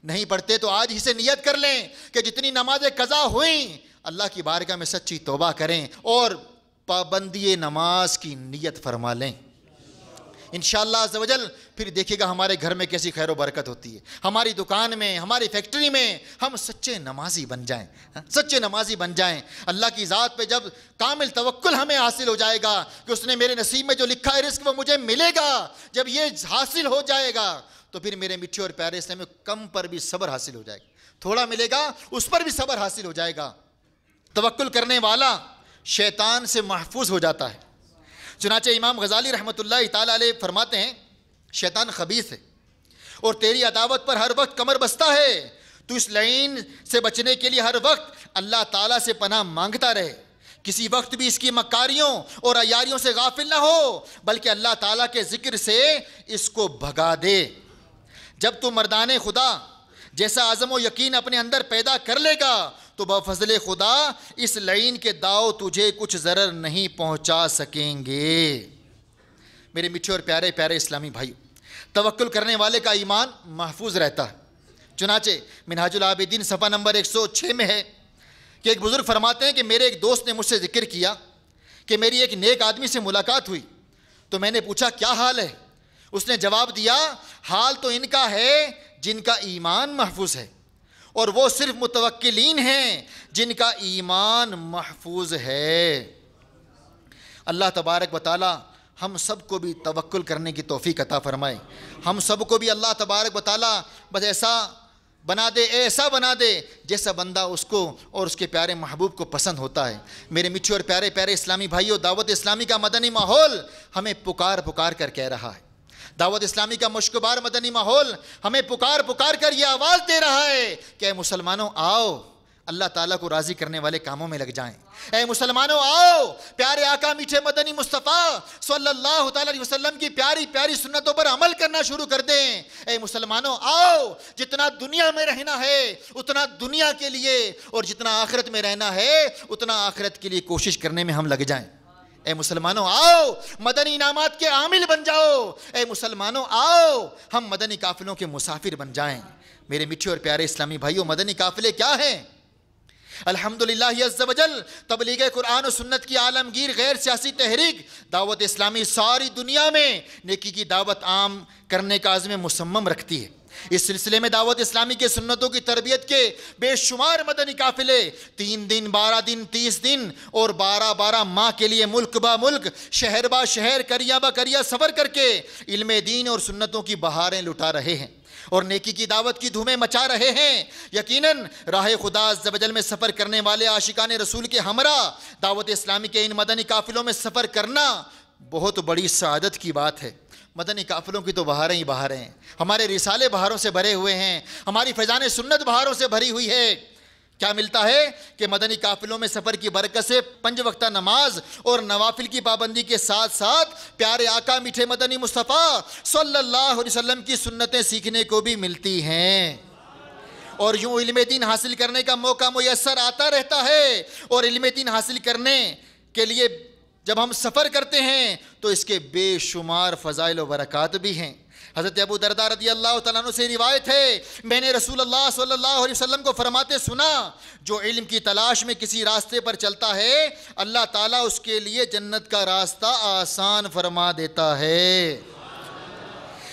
نہیں پڑھتے تو آج ہی سے نیت کر لیں کہ جتنی نمازیں قضا ہوئیں اللہ کی بارگاہ میں سچی توبہ کریں اور پابندی نماز کی نیت فرما لیں. انشاءاللہ عز و جل پھر دیکھیے گا ہمارے گھر میں کیسی خیر و برکت ہوتی ہے. ہماری دکان میں, ہماری فیکٹری میں ہم سچے نمازی بن جائیں, سچے نمازی بن جائیں. اللہ کی ذات پہ جب کامل توکل ہمیں حاصل ہو جائے گا کہ اس نے میرے نصیب میں جو لکھا ہے رزق وہ مجھے ملے گا, جب یہ حاصل ہو جائے گا تو پھر میرے میٹھے اور پیارے اسلام میں کم پر بھی صبر حاصل ہو جائے گا, تھوڑا ملے گا اس پر بھی صبر حاصل ہو جائے گا. توکل کرنے والا شیطان سے محفوظ ہو جاتا ہے. چنانچہ امام غزالی رحمۃ اللہ تعالیٰ علیہ فرماتے ہیں شیطان خبیث ہے اور تیری عداوت پر ہر وقت کمر بستہ ہے. تو اس لعین سے بچنے کے لیے ہر وقت اللہ تعالیٰ سے پناہ مانگتا رہے, کسی وقت بھی اس کی مکاریوں اور عیاریوں سے غافل نہ ہو بلکہ اللہ تعالیٰ کے ذکر سے اس کو بھگا دے. جب تو مردان خدا جیسا عزم و یقین اپنے اندر پیدا کر لے گا تو بفضل خدا اس لعین کے داؤ تجھے کچھ ضرر نہیں پہنچا سکیں گے. میرے میٹھے اور پیارے پیارے اسلامی بھائی, توکل کرنے والے کا ایمان محفوظ رہتا ہے. چنانچہ منہاج العابدین صفحہ نمبر 106 میں ہے کہ ایک بزرگ فرماتے ہیں کہ میرے ایک دوست نے مجھ سے ذکر کیا کہ میری ایک نیک آدمی سے ملاقات ہوئی تو میں نے پوچھا کیا حال ہے. اس نے جواب دیا حال تو ان کا ہے جن کا ایمان محفوظ ہے اور وہ صرف متوکلین ہیں جن کا ایمان محفوظ ہے. اللہ تبارک و تعالی ہم سب کو بھی توکل کرنے کی توفیق عطا فرمائے. ہم سب کو بھی اللہ تبارک و تعالی بس ایسا بنا دے جیسا بندہ اس کو اور اس کے پیارے محبوب کو پسند ہوتا ہے. میرے میٹھے اور پیارے پیارے اسلامی بھائیوں, دعوت اسلامی کا مدنی ماحول ہمیں پکار کر کہہ رہا ہے. دعوت اسلامی کا مشکبار مدنی ماحول ہمیں پکار کر یہ آواز دے رہا ہے کہ اے مسلمانوں آؤ اللہ تعالیٰ کو راضی کرنے والے کاموں میں لگ جائیں. اے مسلمانوں آؤ پیارے آقا میٹھے مدنی مصطفیٰ صلی اللہ تعالیٰ علیہ وسلم کی پیاری پیاری سنتوں پر عمل کرنا شروع کر دیں. اے مسلمانوں آؤ جتنا دنیا میں رہنا ہے اتنا دنیا کے لیے اور جتنا آخرت میں رہنا ہے اتنا آخرت کے لیے کوشش کرنے میں ہم لگ جائیں. اے مسلمانوں آؤ مدنی انعامات کے عامل بن جاؤ. اے مسلمانوں آؤ ہم مدنی قافلوں کے مسافر بن جائیں. میرے میٹھے اور پیارے اسلامی بھائیوں, مدنی قافلے کیا ہیں؟ الحمدللہ عز و جل تبلیغ قرآن و سنت کی عالمگیر غیر سیاسی تحریک دعوت اسلامی ساری دنیا میں نیکی کی دعوت عام کرنے کا عزم مصمم رکھتی ہے. اس سلسلے میں دعوت اسلامی کے سنتوں کی تربیت کے بے شمار مدنی قافلے 3 دن 12 دن 30 دن اور 12 ماہ کے لیے ملک با ملک شہر با شہر قریہ با قریہ سفر کر کے علم دین اور سنتوں کی بہاریں لٹا رہے ہیں اور نیکی کی دعوت کی دھومیں مچا رہے ہیں. یقیناً راہ خدا عز و جل میں سفر کرنے والے عاشقان رسول کے ہمراہ دعوت اسلامی کے ان مدنی قافلوں میں سفر کرنا بہت بڑی سعادت کی بات ہے. مدنی قافلوں کی تو بہاریں ہی بہاریں ہیں. ہمارے رسالے بہاروں سے بھرے ہوئے ہیں, ہماری فیضان سنت بہاروں سے بھری ہوئی ہے. کیا ملتا ہے کہ مدنی قافلوں میں سفر کی برکت سے 5 وقتہ نماز اور نوافل کی پابندی کے ساتھ ساتھ پیارے آقا میٹھے مدنی مصطفیٰ صلی اللہ علیہ وسلم کی سنتیں سیکھنے کو بھی ملتی ہیں، اور یوں علم دین حاصل کرنے کا موقع میسر آتا رہتا ہے۔ اور علم دین حاصل کرنے کے لیے جب ہم سفر کرتے ہیں تو اس کے بے شمار فضائل و برکات بھی ہیں۔ حضرت ابو درداء رضی اللہ تعالیٰ عنہ سے روایت ہے، میں نے رسول اللہ صلی اللہ علیہ وسلم کو فرماتے سنا، جو علم کی تلاش میں کسی راستے پر چلتا ہے اللہ تعالیٰ اس کے لیے جنت کا راستہ آسان فرما دیتا ہے۔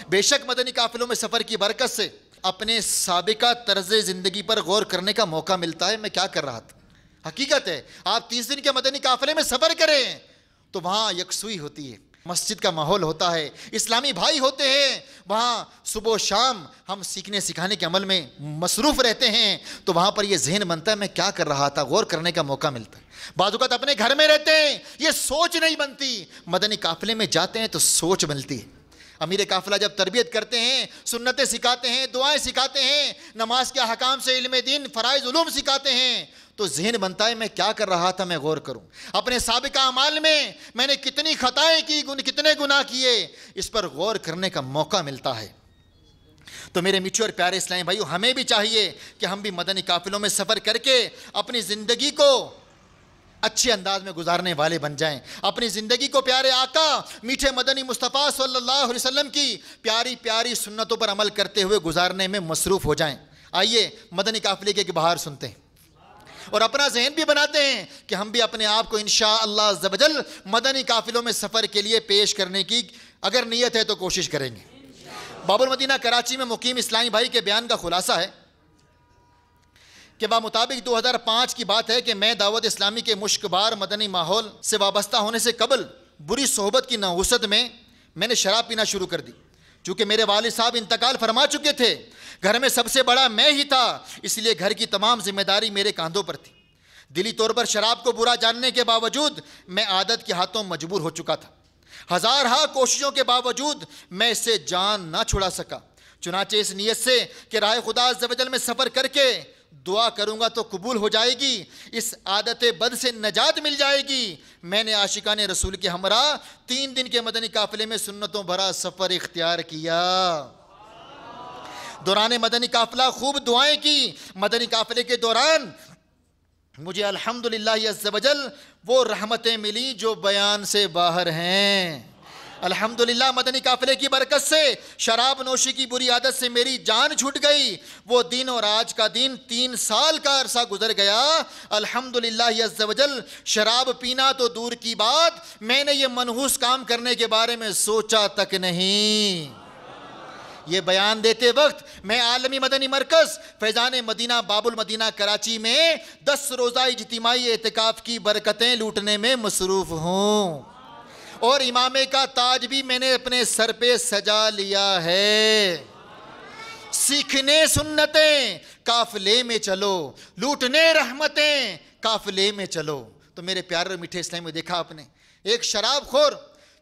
بے شک مدنی قافلوں میں سفر کی برکت سے اپنے سابقہ طرز زندگی پر غور کرنے کا موقع ملتا ہے، میں کیا کر رہا تھا۔ حقیقت ہے آپ 30 دن کے مدنی قافلے میں سفر کریں تو وہاں یکسوئی ہوتی ہے، مسجد کا ماحول ہوتا ہے، اسلامی بھائی ہوتے ہیں، وہاں صبح و شام ہم سیکھنے سکھانے کے عمل میں مصروف رہتے ہیں، تو وہاں پر یہ ذہن بنتا ہے میں کیا کر رہا تھا، غور کرنے کا موقع ملتا ہے۔ بعض اوقات اپنے گھر میں رہتے ہیں یہ سوچ نہیں بنتی، مدنی قافلے میں جاتے ہیں تو سوچ بنتی ہے۔ امیر قافلہ جب تربیت کرتے ہیں، سنتیں سکھاتے ہیں، دعائیں سکھاتے ہیں، نماز کے احکام سے علم دین فرائض علوم سکھاتے ہیں، تو ذہن بنتا ہے میں کیا کر رہا تھا، میں غور کروں اپنے سابقہ اعمال میں نے کتنی خطائیں کی، کتنے گناہ کیے، اس پر غور کرنے کا موقع ملتا ہے۔ تو میرے میٹھے اور پیارے اسلامی بھائیو، ہمیں بھی چاہیے کہ ہم بھی مدنی قافلوں میں سفر کر کے اپنی زندگی کو اچھے انداز میں گزارنے والے بن جائیں، اپنی زندگی کو پیارے آقا میٹھے مدنی مصطفیٰ صلی اللہ علیہ وسلم کی پیاری پیاری سنتوں پر عمل کرتے ہوئے گزارنے میں مصروف ہو جائیں۔ آئیے مدنی قافلے کے ایک بہار سنتے ہیں اور اپنا ذہن بھی بناتے ہیں کہ ہم بھی اپنے آپ کو انشاءاللہ عز و جل مدنی قافلوں میں سفر کے لیے پیش کرنے کی اگر نیت ہے تو کوشش کریں گے۔ باب المدینہ کراچی میں مقیم اسلامی بھائی کے بیان کا خلاصہ ہے کہ بمطابق 2005 کی بات ہے کہ میں دعوت اسلامی کے مشکبار مدنی ماحول سے وابستہ ہونے سے قبل بری صحبت کی نحوست میں نے شراب پینا شروع کر دی۔ چونکہ میرے والد صاحب انتقال فرما چکے تھے، گھر میں سب سے بڑا میں ہی تھا، اس لیے گھر کی تمام ذمہ داری میرے کاندھوں پر تھی۔ دلی طور پر شراب کو برا جاننے کے باوجود میں عادت کے ہاتھوں مجبور ہو چکا تھا۔ ہزارہا کوششوں کے باوجود میں اس سے جان نہ چھڑا سکا۔ چنانچہ اس نیت سے کہ راہ خدا عز و جل میں سفر کر کے دعا کروں گا تو قبول ہو جائے گی، اس عادت بد سے نجات مل جائے گی، میں نے عاشقان رسول کے ہمراہ 3 دن کے مدنی قافلے میں سنتوں بھرا سفر اختیار کیا۔ دوران مدنی قافلہ خوب دعائیں کی۔ مدنی قافلے کے دوران مجھے الحمدللہ عز و جل وہ رحمتیں ملی جو بیان سے باہر ہیں۔ الحمدللہ مدنی قافلے کی برکت سے شراب نوشی کی بری عادت سے میری جان چھوٹ گئی۔ وہ دن اور آج کا دن 3 سال کا عرصہ گزر گیا۔ الحمدللہ عز و جل شراب پینا تو دور کی بات، میں نے یہ منحوس کام کرنے کے بارے میں سوچا تک نہیں۔ یہ بیان دیتے وقت میں عالمی مدنی مرکز فیضان مدینہ باب المدینہ کراچی میں 10 روزہ اجتماعی اعتکاف کی برکتیں لوٹنے میں مصروف ہوں، اور امامے کا تاج بھی میں نے اپنے سر پہ سجا لیا ہے۔ سیکھنے سنتیں قافلے میں چلو، لوٹنے رحمتیں قافلے میں چلو۔ تو میرے پیارے اور میٹھے اسلام میں دیکھا آپ نے ایک شراب خور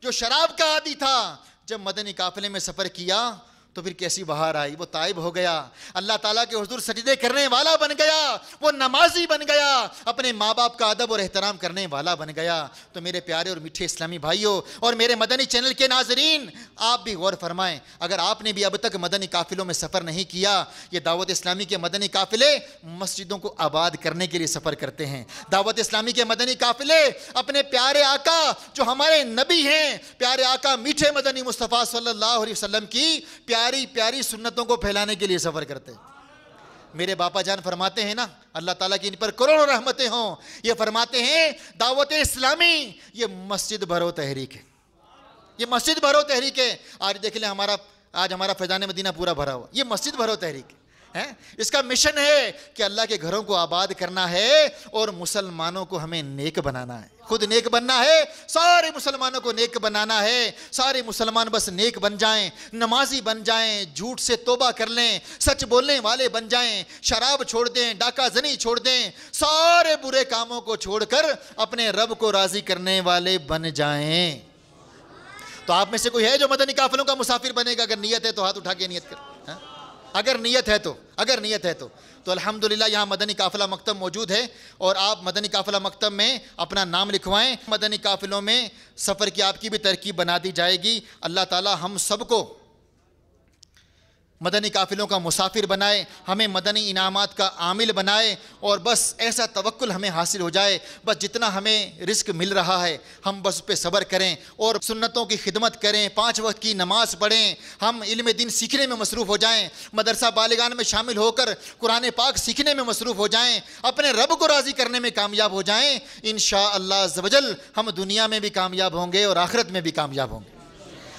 جو شراب کا عادی تھا، جب مدنی قافلے میں سفر کیا تو پھر کیسی بہار آئی، وہ تائب ہو گیا، اللہ تعالیٰ کے حضور سجدے کرنے والا بن گیا، وہ نمازی بن گیا، اپنے ماں باپ کا ادب اور احترام کرنے والا بن گیا۔ تو میرے پیارے اور میٹھے اسلامی بھائیوں اور میرے مدنی چینل کے ناظرین، آپ بھی غور فرمائیں، اگر آپ نے بھی اب تک مدنی قافلوں میں سفر نہیں کیا، یہ دعوت اسلامی کے مدنی قافلے مسجدوں کو آباد کرنے کے لیے سفر کرتے ہیں۔ دعوت اسلامی کے مدنی قافلے اپنے پیارے آقا جو ہمارے نبی ہیں، پیارے آقا میٹھے مدنی مصطفیٰ صلی اللہ علیہ وسلم کی پیاری پیاری سنتوں کو پھیلانے کے لیے سفر کرتے ہیں۔ میرے باپا جان فرماتے ہیں نا، اللہ تعالیٰ کی ان پر کروڑوں رحمتیں ہوں، یہ فرماتے ہیں دعوت اسلامی یہ مسجد بھرو تحریک ہے، یہ مسجد بھرو تحریک ہے۔ آج دیکھ لیں آج ہمارا فیضان مدینہ پورا بھرا ہوا، یہ مسجد بھرو تحریک ہے۔ اس کا مشن ہے کہ اللہ کے گھروں کو آباد کرنا ہے اور مسلمانوں کو ہمیں نیک بنانا ہے، خود نیک بننا ہے، سارے مسلمانوں کو نیک بنانا ہے۔ سارے مسلمان بس نیک بن جائیں، نمازی بن جائیں، جھوٹ سے توبہ کر لیں، سچ بولنے والے بن جائیں، شراب چھوڑ دیں، ڈاکہ زنی چھوڑ دیں، سارے برے کاموں کو چھوڑ کر اپنے رب کو راضی کرنے والے بن جائیں۔ تو آپ میں سے کوئی ہے جو مدنی قافلوں کا مسافر بنے گا؟ اگر نیت ہے تو ہاتھ اٹھا کے نیت کر۔ اگر نیت ہے تو الحمدللہ یہاں مدنی قافلہ مکتب موجود ہے، اور آپ مدنی قافلہ مکتب میں اپنا نام لکھوائیں۔ مدنی قافلوں میں سفر کی آپ کی بھی ترکیب بنا دی جائے گی۔ اللہ تعالی ہم سب کو مدنی قافلوں کا مسافر بنائے، ہمیں مدنی انعامات کا عامل بنائے، اور بس ایسا توکل ہمیں حاصل ہو جائے، بس جتنا ہمیں رزق مل رہا ہے ہم بس اس پہ صبر کریں اور سنتوں کی خدمت کریں، 5 وقت کی نماز پڑھیں، ہم علم دین سیکھنے میں مصروف ہو جائیں، مدرسہ بالغان میں شامل ہو کر قرآن پاک سیکھنے میں مصروف ہو جائیں، اپنے رب کو راضی کرنے میں کامیاب ہو جائیں، انشاءاللہ عز و جل ہم دنیا میں بھی کامیاب ہوں گے اور آخرت میں بھی کامیاب ہوں گے۔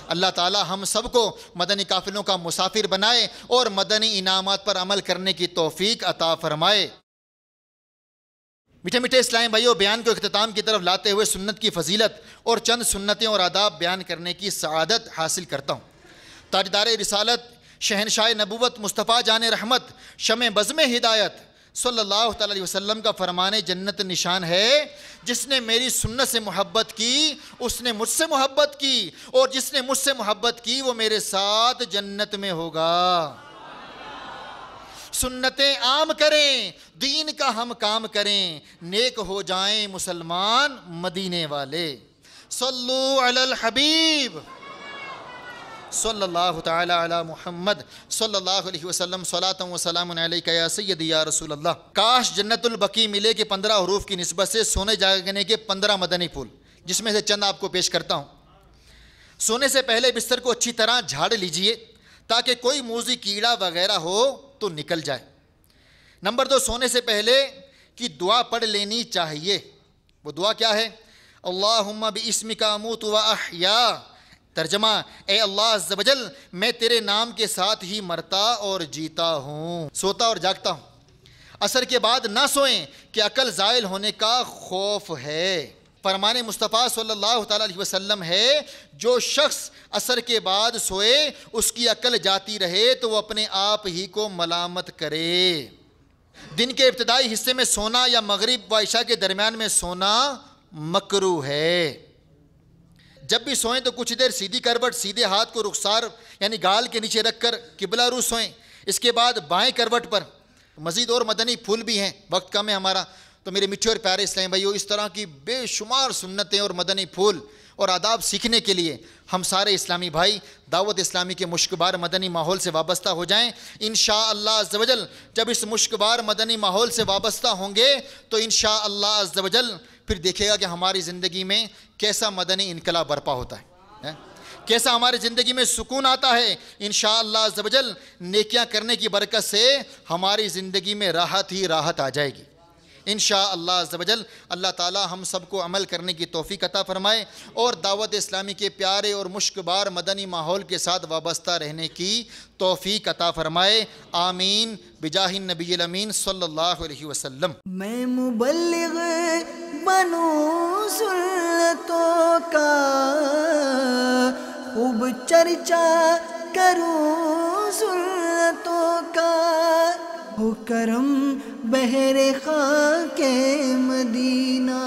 اللہ تعالی ہم سب کو مدنی قافلوں کا مسافر بنائے اور مدنی انعامات پر عمل کرنے کی توفیق عطا فرمائے۔ میٹھے میٹھے اسلامی بھائیو، بیان کو اختتام کی طرف لاتے ہوئے سنت کی فضیلت اور چند سنتیں اور آداب بیان کرنے کی سعادت حاصل کرتا ہوں۔ تاجدار رسالت، شہنشاہ نبوت، مصطفیٰ جان رحمت، شمع بزم ہدایت صلی اللہ تعالی علیہ وسلم کا فرمان جنت نشان ہے، جس نے میری سنت سے محبت کی اس نے مجھ سے محبت کی، اور جس نے مجھ سے محبت کی وہ میرے ساتھ جنت میں ہوگا۔ سنتیں عام کریں، دین کا ہم کام کریں، نیک ہو جائیں مسلمان مدینے والے۔ صلو علی الحبیب صلی اللہ تعالی علی محمد صلی اللہ علیہ وسلم، صلاۃ و سلام علیک یا سیدی یا رسول اللہ۔ کاش جنت البقیع ملے کہ 15 حروف کی نسبت سے سونے جاگنے کے 15 مدنی پھول، جس میں سے چند آپ کو پیش کرتا ہوں۔ سونے سے پہلے بستر کو اچھی طرح جھاڑ لیجئے تاکہ کوئی موذی کیڑا وغیرہ ہو تو نکل جائے۔ نمبر 2، سونے سے پہلے کی دعا پڑھ لینی چاہیے۔ وہ دعا کیا ہے؟ اللہم باسمک اموت و احیا۔ ترجمہ، اے اللہ عز و جل میں تیرے نام کے ساتھ ہی مرتا اور جیتا ہوں، سوتا اور جاگتا ہوں۔ عصر کے بعد نہ سوئیں کہ عقل زائل ہونے کا خوف ہے۔ فرمان مصطفیٰ صلی اللہ تعالی علیہ وسلم ہے، جو شخص عصر کے بعد سوئے اس کی عقل جاتی رہے تو وہ اپنے آپ ہی کو ملامت کرے۔ دن کے ابتدائی حصے میں سونا یا مغرب و عشاء کے درمیان میں سونا مکروہ ہے۔ جب بھی سوئیں تو کچھ دیر سیدھی کروٹ، سیدھے ہاتھ کو رخسار یعنی گال کے نیچے رکھ کر قبلہ رو سوئیں۔ اس کے بعد بائیں کروٹ پر۔ مزید اور مدنی پھول بھی ہیں، وقت کم ہے ہمارا، تو میرے میٹھے اور پیارے اسلامی بھائیو، اس طرح کی بے شمار سنتیں اور مدنی پھول اور آداب سیکھنے کے لیے ہم سارے اسلامی بھائی دعوت اسلامی کے مشکبار مدنی ماحول سے وابستہ ہو جائیں۔ انشاءاللہ عز و جل جب اس مشکبار مدنی ماحول سے وابستہ ہوں گے تو انشاءاللہ عز و جل پھر دیکھے گا کہ ہماری زندگی میں کیسا مدنی انقلاب برپا ہوتا ہے، کیسا ہماری زندگی میں سکون آتا ہے۔ انشاءاللہ عز و جل نیکیاں کرنے کی برکت سے ہماری زندگی میں راحت ہی راحت آ جائے گی انشاءاللہ عز و جل۔ اللہ تعالی ہم سب کو عمل کرنے کی توفیق عطا فرمائے اور دعوت اسلامی کے پیارے اور مشکبار مدنی ماحول کے ساتھ وابستہ رہنے کی توفیق عطا فرمائے، آمین بجاہ النبی الامین صلی اللہ علیہ وسلم۔ میں مبلغ بنوں سنتوں کا، خوب چرچا کروں سنتوں کا، ہو کرم بہر خاک مدینہ۔